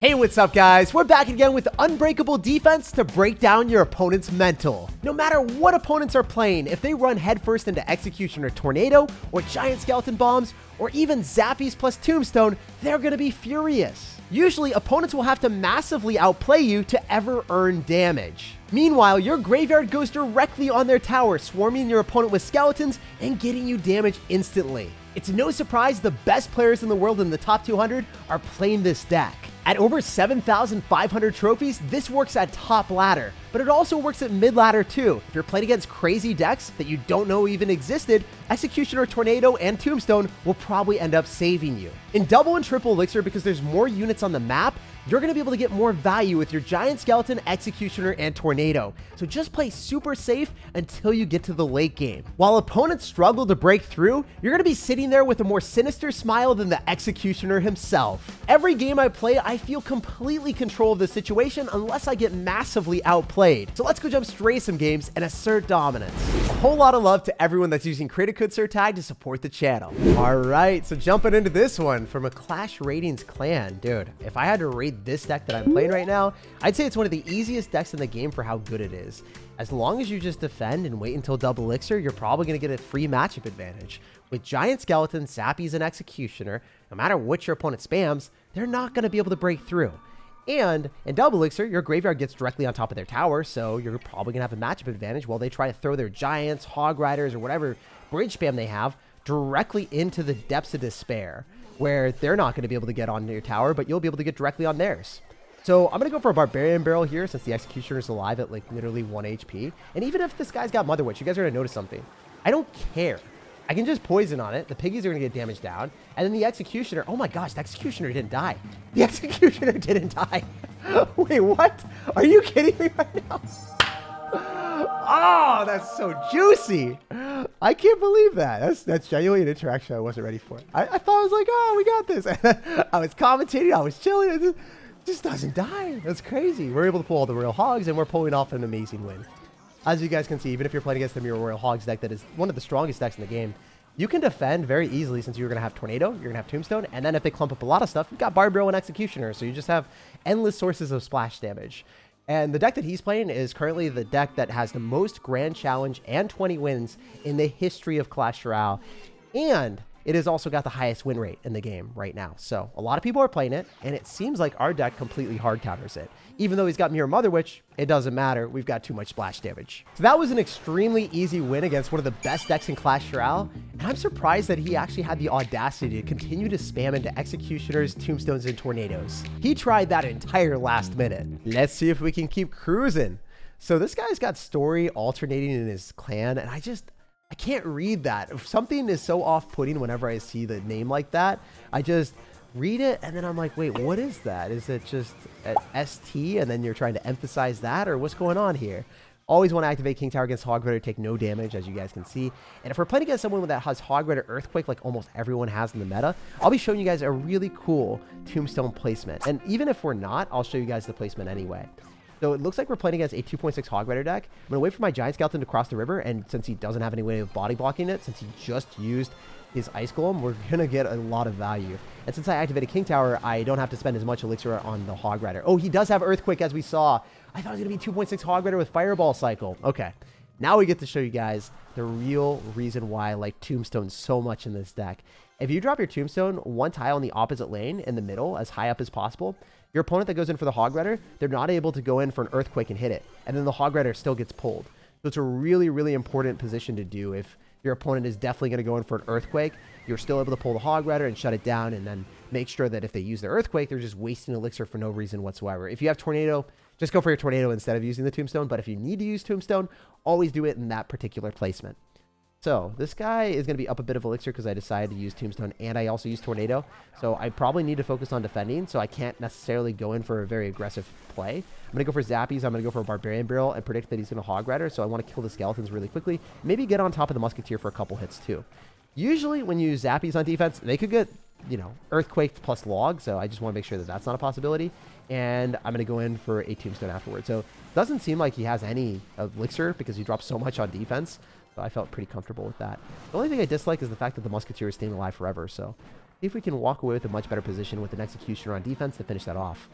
Hey, what's up guys? We're back again with Unbreakable defense to break down your opponent's mental. No matter what opponents are playing, if they run headfirst into Executioner Tornado, or Giant Skeleton Bombs, or even Zappies plus Tombstone, they're gonna be furious. Usually, opponents will have to massively outplay you to ever earn damage. Meanwhile, your graveyard goes directly on their tower, swarming your opponent with skeletons and getting you damage instantly. It's no surprise the best players in the world in the top 200 are playing this deck. At over 7,500 trophies, this works at top ladder, but it also works at mid ladder too. If you're playing against crazy decks that you don't know even existed, Executioner Tornado and Tombstone will probably end up saving you. In double and triple elixir, because there's more units on the map, you're going to be able to get more value with your Giant Skeleton, Executioner, and Tornado. So just play super safe until you get to the late game. While opponents struggle to break through, you're going to be sitting there with a more sinister smile than the Executioner himself. Every game I play, I feel completely control of the situation unless I get massively outplayed. So let's go jump straight some games and assert dominance. A whole lot of love to everyone that's using creator code SirTag to support the channel. All right, so jumping into this one from a Clash Ratings clan. Dude, if I had to rate this deck that I'm playing right now, I'd say it's one of the easiest decks in the game for how good it is. As long as you just defend and wait until double elixir, you're probably going to get a free matchup advantage. With Giant Skeleton, Zappies, and Executioner, no matter what your opponent spams, they're not going to be able to break through. And in double elixir, your graveyard gets directly on top of their tower, so you're probably going to have a matchup advantage while they try to throw their giants, hog riders, or whatever bridge spam they have directly into the depths of despair, where they're not going to be able to get on your tower, but you'll be able to get directly on theirs. So I'm going to go for a Barbarian Barrel here since the Executioner is alive at like literally 1 HP. And even if this guy's got Mother Witch, you guys are going to notice something. I don't care. I can just poison on it. The piggies are going to get damaged down. And then the Executioner, oh my gosh, the Executioner didn't die. The Executioner didn't die. Wait, what? Are you kidding me right now? Oh, that's so juicy. I can't believe that. That's genuinely an interaction I wasn't ready for. I thought I was like, oh, we got this. I was commentating, I was chilling. It just doesn't die. That's crazy. We're able to pull all the Royal Hogs, and we're pulling off an amazing win. As you guys can see, even if you're playing against the Mirror Royal Hogs deck that is one of the strongest decks in the game, you can defend very easily since you're going to have Tornado, you're going to have Tombstone, and then if they clump up a lot of stuff, you've got Barb Barrel and Executioner, so you just have endless sources of splash damage. And the deck that he's playing is currently the deck that has the most Grand Challenge and 20 wins in the history of Clash Royale. And it has also got the highest win rate in the game right now. So a lot of people are playing it, and it seems like our deck completely hard counters it. Even though he's got Mirror Mother Witch, it doesn't matter. We've got too much splash damage. So that was an extremely easy win against one of the best decks in Clash Royale. And I'm surprised that he actually had the audacity to continue to spam into Executioners, Tombstones, and Tornadoes. He tried that entire last minute. Let's see if we can keep cruising. So this guy's got story alternating in his clan, and I can't read that. If something is so off-putting whenever I see the name like that, I just read it and then I'm like, wait, what is that? Is it just an ST and then you're trying to emphasize that, or what's going on here? Always want to activate King Tower against Hog Rider, take no damage, as you guys can see. And if we're playing against someone that has Hog Rider Earthquake, like almost everyone has in the meta, I'll be showing you guys a really cool Tombstone placement. And even if we're not, I'll show you guys the placement anyway. So it looks like we're playing against a 2.6 Hog Rider deck. I'm going to wait for my Giant Skeleton to cross the river, and since he doesn't have any way of body blocking it, since he just used his Ice Golem, we're going to get a lot of value. And since I activated King Tower, I don't have to spend as much elixir on the Hog Rider. Oh, he does have Earthquake, as we saw. I thought it was going to be 2.6 Hog Rider with Fireball Cycle. Okay, now we get to show you guys the real reason why I like Tombstone so much in this deck. If you drop your Tombstone one tile in the opposite lane in the middle, as high up as possible, your opponent that goes in for the Hog Rider, they're not able to go in for an Earthquake and hit it. And then the Hog Rider still gets pulled. So it's a really, really important position to do. If your opponent is definitely going to go in for an Earthquake, you're still able to pull the Hog Rider and shut it down, and then make sure that if they use their Earthquake, they're just wasting elixir for no reason whatsoever. If you have Tornado, just go for your Tornado instead of using the Tombstone. But if you need to use Tombstone, always do it in that particular placement. So this guy is going to be up a bit of elixir because I decided to use Tombstone and I also use Tornado. So I probably need to focus on defending, so I can't necessarily go in for a very aggressive play. I'm going to go for Zappies. I'm going to go for a Barbarian Barrel and predict that he's going to Hog Rider. So I want to kill the Skeletons really quickly. Maybe get on top of the Musketeer for a couple hits too. Usually when you use Zappies on defense, they could get, you know, Earthquake plus Log. So I just want to make sure that that's not a possibility. And I'm going to go in for a Tombstone afterwards. So it doesn't seem like he has any elixir because he drops so much on defense. So I felt pretty comfortable with that. The only thing I dislike is the fact that the Musketeer is staying alive forever. So see if we can walk away with a much better position with an Executioner on defense to finish that off.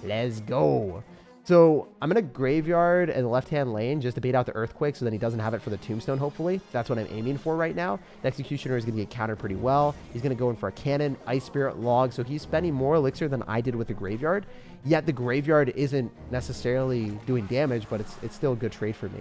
Let's go. So I'm going to graveyard in the left-hand lane just to bait out the Earthquake so then he doesn't have it for the Tombstone, hopefully. That's what I'm aiming for right now. The Executioner is going to get countered pretty well. He's going to go in for a Cannon, Ice Spirit, Log. So he's spending more Elixir than I did with the Graveyard. Yet the Graveyard isn't necessarily doing damage, but it's still a good trade for me.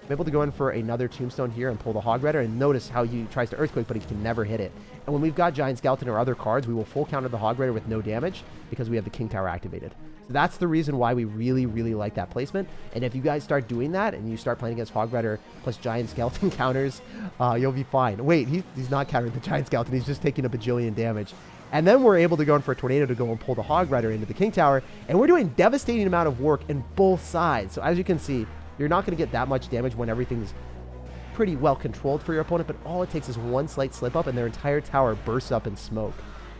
I'm able to go in for another Tombstone here and pull the Hog Rider, and notice how he tries to Earthquake, but he can never hit it. And when we've got Giant Skeleton or other cards, we will full counter the Hog Rider with no damage because we have the King Tower activated. So that's the reason why we really, really like that placement. And if you guys start doing that and you start playing against Hog Rider plus Giant Skeleton counters, you'll be fine. Wait, he's not countering the Giant Skeleton. He's just taking a bajillion damage. And then we're able to go in for a Tornado to go and pull the Hog Rider into the King Tower. And we're doing devastating amount of work in both sides. So as you can see, you're not going to get that much damage when everything's pretty well controlled for your opponent, but all it takes is one slight slip up and their entire tower bursts up in smoke.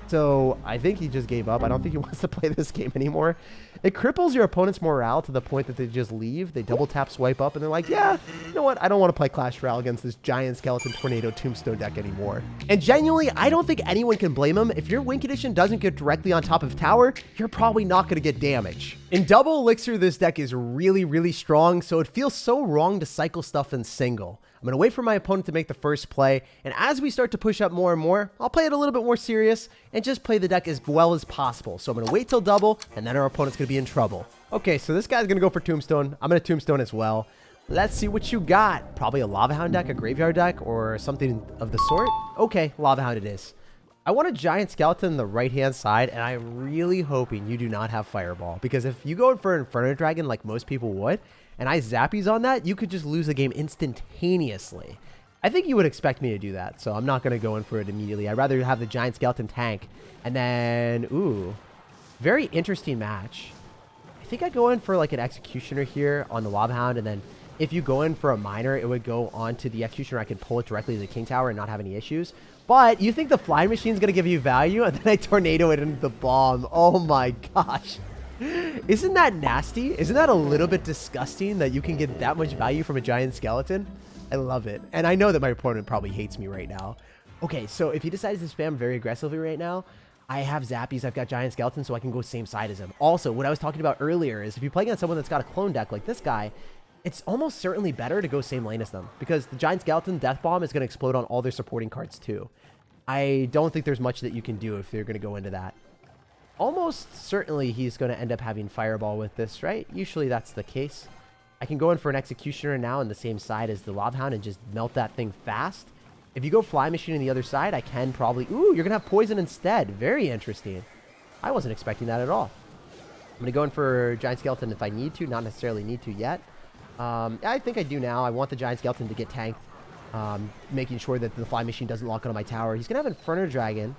So I think he just gave up. I don't think he wants to play this game anymore. It cripples your opponent's morale to the point that they just leave. They double tap, swipe up, and they're like, yeah, you know what? I don't want to play Clash Royale against this Giant Skeleton Tornado Tombstone deck anymore. And genuinely, I don't think anyone can blame him. If your Win Condition doesn't get directly on top of tower, you're probably not going to get damage. In double Elixir, this deck is really, really strong, so it feels so wrong to cycle stuff in single. I'm going to wait for my opponent to make the first play, and as we start to push up more and more, I'll play it a little bit more serious and just play the deck as well as possible. So I'm going to wait till double, and then our opponent's going to be in trouble. Okay, so this guy's going to go for Tombstone. I'm going to Tombstone as well. Let's see what you got. Probably a Lava Hound deck, a Graveyard deck, or something of the sort. Okay, Lava Hound it is. I want a Giant Skeleton on the right-hand side, and I'm really hoping you do not have Fireball, because if you go in for Inferno Dragon like most people would, and I zappies on that, you could just lose the game instantaneously. I think you would expect me to do that, so I'm not going to go in for it immediately. I'd rather have the Giant Skeleton tank, and then, ooh, very interesting match. I think I'd go in for like an Executioner here on the Lava Hound, and then if you go in for a Miner, it would go onto the Executioner. I could pull it directly to the King Tower and not have any issues. But you think the Flying Machine's going to give you value, and then I Tornado it into the bomb. Oh my gosh. Isn't that nasty? Isn't that a little bit disgusting that you can get that much value from a Giant Skeleton? I love it. And I know that my opponent probably hates me right now. Okay, so if he decides to spam very aggressively right now, I have zappies, I've got Giant Skeleton, so I can go same side as him. Also, what I was talking about earlier is if you play against someone that's got a clone deck like this guy, it's almost certainly better to go same lane as them, because the Giant Skeleton Death Bomb is going to explode on all their supporting cards too. I don't think there's much that you can do if they're going to go into that. Almost certainly he's going to end up having Fireball with this, right? Usually that's the case. I can go in for an Executioner now on the same side as the Lava Hound and just melt that thing fast. If you go Fly Machine on the other side, I can probably... Ooh, you're going to have Poison instead. Very interesting. I wasn't expecting that at all. I'm going to go in for Giant Skeleton if I need to. Not necessarily need to yet. I think I do now. I want the Giant Skeleton to get tanked. Making sure that the Fly Machine doesn't lock onto my tower. He's going to have Inferno Dragon.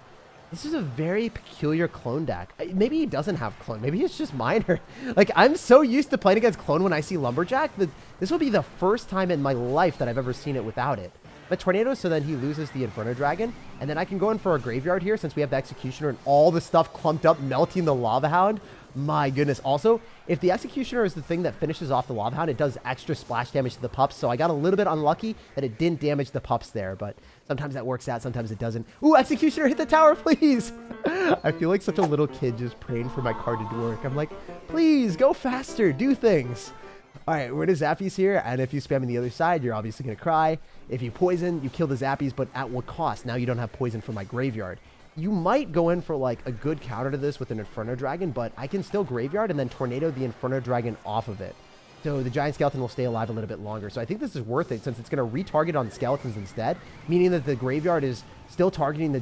This is a very peculiar clone deck. Maybe he doesn't have clone. Maybe it's just Miner. Like, I'm so used to playing against clone when I see Lumberjack that this will be the first time in my life that I've ever seen it without it. But Tornado, so then he loses the Inferno Dragon. And then I can go in for a Graveyard here since we have the Executioner and all the stuff clumped up, melting the Lava Hound. My goodness. Also, if the Executioner is the thing that finishes off the Lava Hound, it does extra splash damage to the pups. So I got a little bit unlucky that it didn't damage the pups there. But sometimes that works out. Sometimes it doesn't. Ooh, Executioner, hit the tower, please. I feel like such a little kid just praying for my card to work. I'm like, please, go faster. Do things. All right, we're to Zappies here. And if you spam on the other side, you're obviously going to cry. If you poison, you kill the Zappies. But at what cost? Now you don't have poison from my graveyard. You might go in for like a good counter to this with an Inferno Dragon, but I can still Graveyard and then Tornado the Inferno Dragon off of it. So the Giant Skeleton will stay alive a little bit longer. So I think this is worth it since it's going to retarget on skeletons instead, meaning that the Graveyard is still targeting the...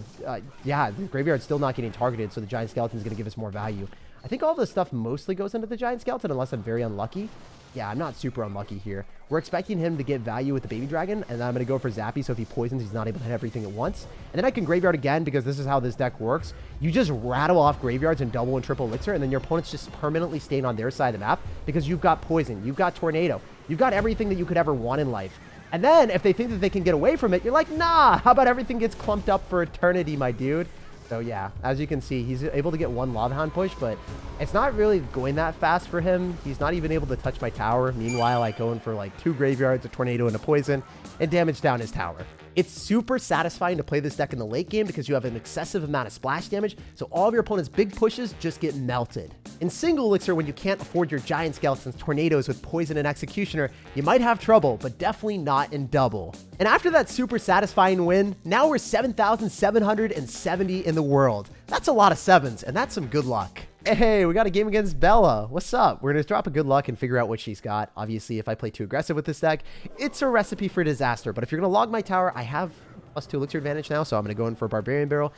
the Graveyard's still not getting targeted, so the Giant Skeleton is going to give us more value. I think all this stuff mostly goes into the Giant Skeleton unless I'm very unlucky. Yeah, I'm not super unlucky here. We're expecting him to get value with the Baby Dragon, and then I'm going to go for Zappy, so if he poisons, he's not able to hit everything at once. And then I can Graveyard again, because this is how this deck works. You just rattle off Graveyards and double and triple Elixir, and then your opponent's just permanently staying on their side of the map, because you've got Poison, you've got Tornado, you've got everything that you could ever want in life. And then, if they think that they can get away from it, you're like, nah, how about everything gets clumped up for eternity, my dude? So yeah, as you can see, he's able to get one Lava Hound push, but it's not really going that fast for him. He's not even able to touch my tower. Meanwhile, I go in for like 2 Graveyards, a Tornado, and a Poison, and damage down his tower. It's super satisfying to play this deck in the late game because you have an excessive amount of splash damage, so all of your opponent's big pushes just get melted. In single elixir, when you can't afford your giant skeletons tornadoes with poison and executioner, you might have trouble, but definitely not in double. And after that super satisfying win, now we're 7,770 in the world. That's a lot of sevens, and that's some good luck. Hey, we got a game against Bella. What's up? We're going to drop a good luck and figure out what she's got. Obviously, if I play too aggressive with this deck, it's a recipe for disaster. But if you're going to log my tower, I have +2 elixir advantage now, so I'm going to go in for a Barbarian Barrel.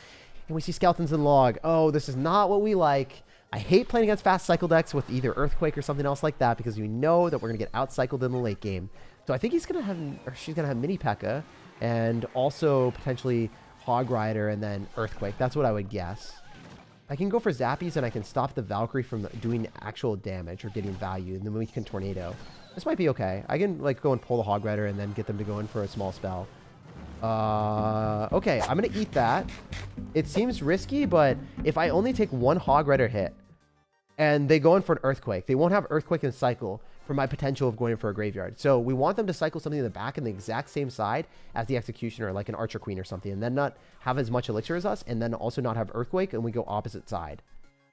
And we see skeletons and log. Oh, this is not what we like. I hate playing against fast cycle decks with either Earthquake or something else like that because we know that we're going to get outcycled in the late game. So I think he's going to have, or she's going to have Mini P.E.K.K.A. and also potentially Hog Rider and then Earthquake. That's what I would guess. I can go for zappies and I can stop the Valkyrie from doing actual damage or getting value, and then we can tornado. This might be okay. I can like go and pull the Hog Rider and then get them to go in for a small spell. Okay, I'm gonna eat that. It seems risky, but if I only take one Hog Rider hit and they go in for an Earthquake, they won't have Earthquake and cycle for my potential of going in for a graveyard. So we want them to cycle something in the back in the exact same side as the Executioner, like an Archer Queen or something, and then not have as much elixir as us, and then also not have Earthquake, and we go opposite side.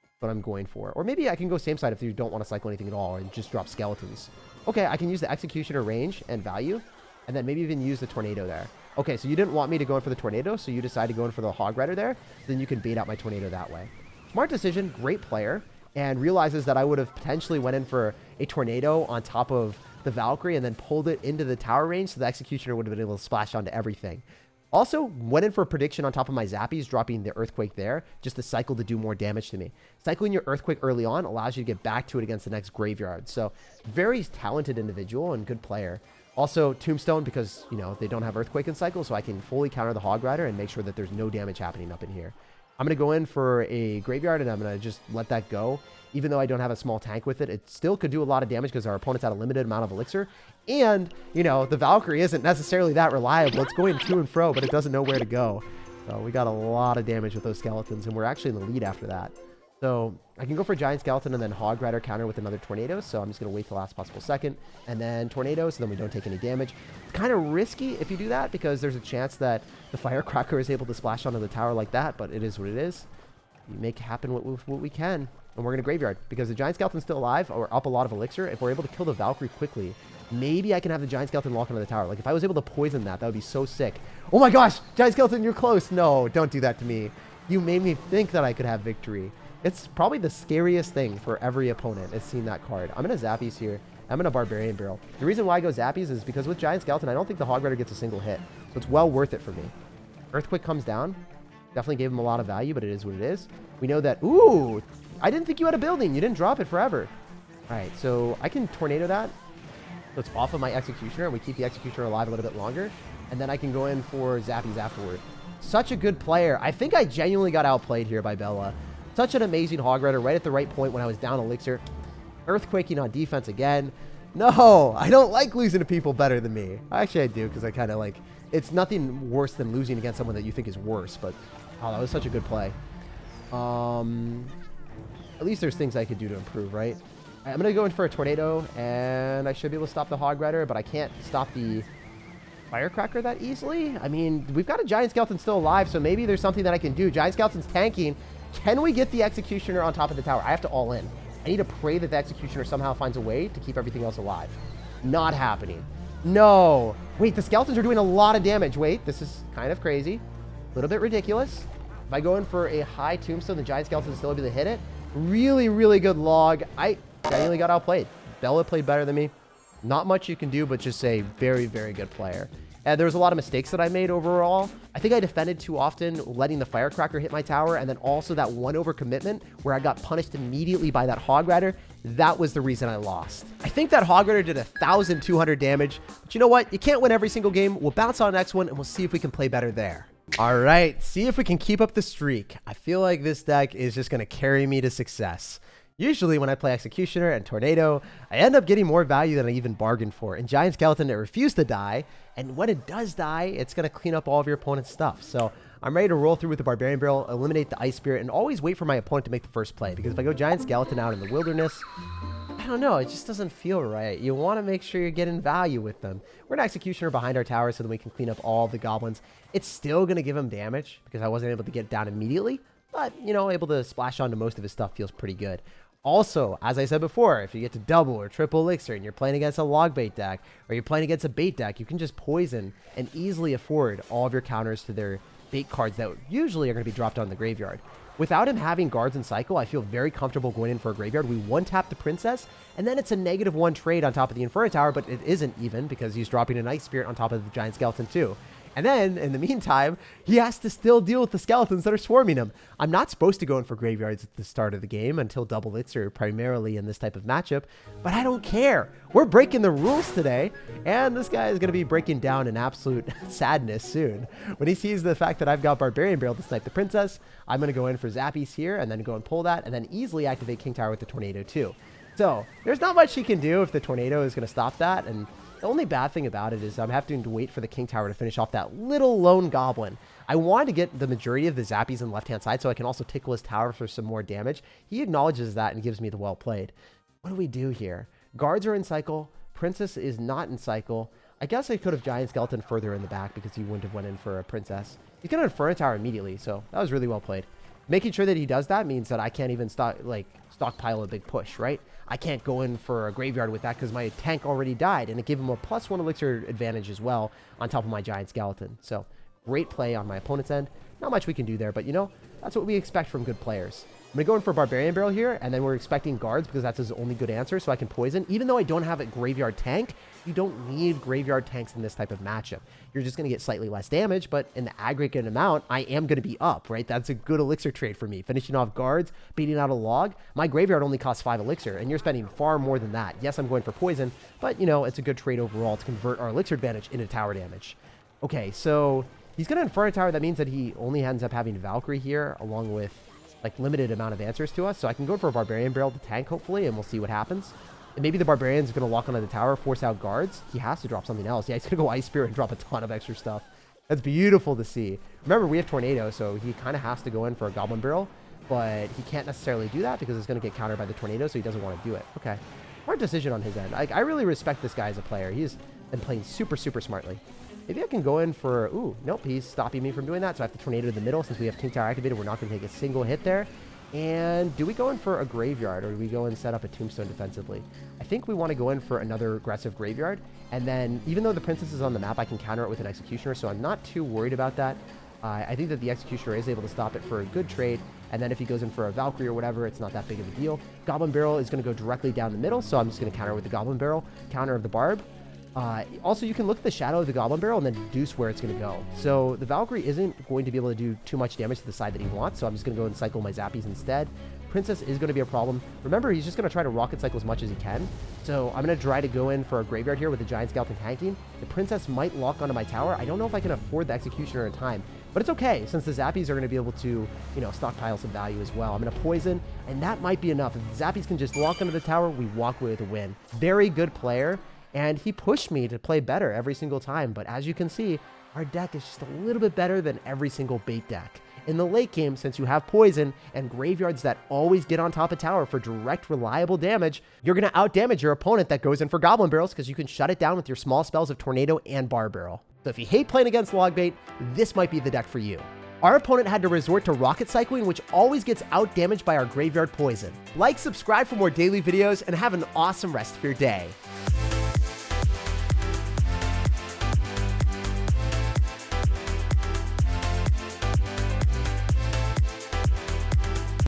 That's what I'm going for. Or maybe I can go same side if you don't want to cycle anything at all and just drop skeletons. Okay, I can use the Executioner range and value, and then maybe even use the Tornado there. Okay, so you didn't want me to go in for the Tornado, so you decided to go in for the Hog Rider there, so then you can bait out my Tornado that way. Smart decision, great player, and realizes that I would have potentially went in for a Tornado on top of the Valkyrie and then pulled it into the tower range, so the Executioner would have been able to splash onto everything. Also, went in for a prediction on top of my zappies, dropping the Earthquake there, just to cycle to do more damage to me. Cycling your Earthquake early on allows you to get back to it against the next graveyard. So, very talented individual and good player. Also, Tombstone, because, you know, they don't have Earthquake and cycle, so I can fully counter the Hog Rider and make sure that there's no damage happening up in here. I'm going to go in for a graveyard, and I'm going to just let that go. Even though I don't have a small tank with it, it still could do a lot of damage because our opponent's had a limited amount of elixir. And, you know, the Valkyrie isn't necessarily that reliable. It's going to and fro, but it doesn't know where to go. So we got a lot of damage with those skeletons, and we're actually in the lead after that. So I can go for Giant Skeleton and then Hog Rider counter with another Tornado. So I'm just going to wait the last possible second. And then Tornado, so then we don't take any damage. It's kind of risky if you do that because there's a chance that the Firecracker is able to splash onto the tower like that. But it is what it is. We make happen what we can. And we're going to Graveyard because the Giant Skeleton's still alive or up a lot of elixir. If we're able to kill the Valkyrie quickly, maybe I can have the Giant Skeleton lock onto the tower. Like if I was able to poison that, that would be so sick. Oh my gosh, Giant Skeleton, you're close. No, don't do that to me. You made me think that I could have victory. It's probably the scariest thing for every opponent is seeing that card. I'm going to Zappies here. I'm going to Barbarian Barrel. The reason why I go Zappies is because with Giant Skeleton, I don't think the Hog Rider gets a single hit. So it's well worth it for me. Earthquake comes down. Definitely gave him a lot of value, but it is what it is. We know that... Ooh! I didn't think you had a building. You didn't drop it forever. All right, so I can Tornado that. So it's off of my Executioner, and we keep the Executioner alive a little bit longer. And then I can go in for Zappies afterward. Such a good player. I think I genuinely got outplayed here by Bella. Such an amazing Hog Rider right at the right point when I was down elixir. Earthquaking on defense again. No, I don't like losing to people better than me. Actually, I do because I kind of like... It's nothing worse than losing against someone that you think is worse, but... Oh, that was such a good play. At least there's things I could do to improve, right? I'm going to go in for a Tornado, and I should be able to stop the Hog Rider, but I can't stop the Firecracker that easily. I mean, we've got a Giant Skeleton still alive, so maybe there's something that I can do. Giant Skeleton's tanking. Can we get the Executioner on top of the tower? I have to all in. I need to pray that the Executioner somehow finds a way to keep everything else alive. Not happening. No. Wait, the Skeletons are doing a lot of damage. Wait, this is kind of crazy. A little bit ridiculous. If I go in for a high Tombstone, the Giant Skeleton is still able to hit it. Really, really good log. I genuinely got outplayed. Bella played better than me. Not much you can do, but just a very, very good player. And there was a lot of mistakes that I made overall. I think I defended too often, letting the Firecracker hit my tower, and then also that one overcommitment where I got punished immediately by that Hog Rider. That was the reason I lost. I think that Hog Rider did 1,200 damage, but you know what? You can't win every single game. We'll bounce on the next one, and we'll see if we can play better there. All right, see if we can keep up the streak. I feel like this deck is just going to carry me to success. Usually when I play Executioner and Tornado, I end up getting more value than I even bargained for. In Giant Skeleton, it refused to die, and when it does die, it's going to clean up all of your opponent's stuff. So I'm ready to roll through with the Barbarian Barrel, eliminate the Ice Spirit, and always wait for my opponent to make the first play. Because if I go Giant Skeleton out in the wilderness, I don't know. It just doesn't feel right. You want to make sure you're getting value with them. We're an Executioner behind our tower so that we can clean up all the goblins. It's still going to give him damage because I wasn't able to get it down immediately. But, you know, able to splash onto most of his stuff feels pretty good. Also, as I said before, if you get to double or triple elixir and you're playing against a log bait deck or you're playing against a bait deck, you can just poison and easily afford all of your counters to their bait cards that usually are going to be dropped on the graveyard. Without him having guards and cycle, I feel very comfortable going in for a graveyard. We one-tap the princess, and then it's a -1 trade on top of the Inferno Tower, but it isn't even because he's dropping an Ice Spirit on top of the Giant Skeleton too. And then, in the meantime, he has to still deal with the skeletons that are swarming him. I'm not supposed to go in for graveyards at the start of the game until double elixir, primarily in this type of matchup, but I don't care. We're breaking the rules today, and this guy is going to be breaking down in absolute sadness soon. When he sees the fact that I've got Barbarian Barrel to snipe the princess, I'm going to go in for zappies here, and then go and pull that, and then easily activate King Tower with the Tornado too. So, there's not much he can do if the Tornado is going to stop that, and the only bad thing about it is I'm having to wait for the King Tower to finish off that little lone goblin. I wanted to get the majority of the zappies on the left-hand side so I can also tickle his tower for some more damage. He acknowledges that and gives me the well played. What do we do here? Guards are in cycle. Princess is not in cycle. I guess I could have Giant Skeleton further in the back because he wouldn't have went in for a princess. He's going to Inferno Tower immediately, so that was really well played. Making sure that he does that means that I can't even stockpile a big push, right? I can't go in for a graveyard with that because my tank already died, and it gave him a +1 elixir advantage as well on top of my Giant Skeleton. So great play on my opponent's end. Not much we can do there, but you know, that's what we expect from good players. I'm going to go in for Barbarian Barrel here, and then we're expecting guards because that's his only good answer, so I can poison. Even though I don't have a graveyard tank, you don't need graveyard tanks in this type of matchup. You're just going to get slightly less damage, but in the aggregate amount, I am going to be up, right? That's a good elixir trade for me. Finishing off guards, beating out a log. My graveyard only costs 5 elixir, and you're spending far more than that. Yes, I'm going for poison, but, you know, it's a good trade overall to convert our elixir advantage into tower damage. Okay, so he's going to Inferno Tower. That means that he only ends up having Valkyrie here, along with like limited amount of answers to us. So I can go for a Barbarian Barrel to tank, hopefully, and we'll see what happens. And maybe the Barbarian's going to lock onto the tower, force out guards. He has to drop something else. Yeah, he's going to go Ice Spirit and drop a ton of extra stuff. That's beautiful to see. Remember, we have Tornado, so he kind of has to go in for a Goblin Barrel, but he can't necessarily do that because it's going to get countered by the Tornado, so he doesn't want to do it. Okay. Smart decision on his end. I really respect this guy as a player. He's been playing super, super smartly. Maybe I can go in for... Ooh, nope, he's stopping me from doing that, so I have the Tornado in the middle. Since we have King Tower activated, we're not going to take a single hit there. And do we go in for a graveyard, or do we go and set up a tombstone defensively? I think we want to go in for another aggressive graveyard. And then, even though the princess is on the map, I can counter it with an executioner, so I'm not too worried about that. I think that the executioner is able to stop it for a good trade. And then if he goes in for a Valkyrie or whatever, it's not that big of a deal. Goblin Barrel is going to go directly down the middle, so I'm just going to counter with the Goblin Barrel, counter of the Barb. Also, you can look at the shadow of the Goblin Barrel and then deduce where it's going to go. So the Valkyrie isn't going to be able to do too much damage to the side that he wants, so I'm just going to go and cycle my zappies instead. Princess is going to be a problem. Remember, he's just going to try to rocket cycle as much as he can. So I'm going to try to go in for a graveyard here with the Giant Skeleton tanking. The Princess might lock onto my tower. I don't know if I can afford the Executioner in time, but it's okay since the zappies are going to be able to, you know, stockpile some value as well. I'm going to poison, and that might be enough. If the zappies can just lock onto the tower, we walk away with a win. Very good player. And he pushed me to play better every single time. But as you can see, our deck is just a little bit better than every single bait deck. In the late game, since you have poison and graveyards that always get on top of tower for direct, reliable damage, you're going to outdamage your opponent that goes in for Goblin Barrels because you can shut it down with your small spells of Tornado and Bar Barrel. So if you hate playing against log bait, this might be the deck for you. Our opponent had to resort to rocket cycling, which always gets outdamaged by our graveyard poison. Like, subscribe for more daily videos, and have an awesome rest of your day.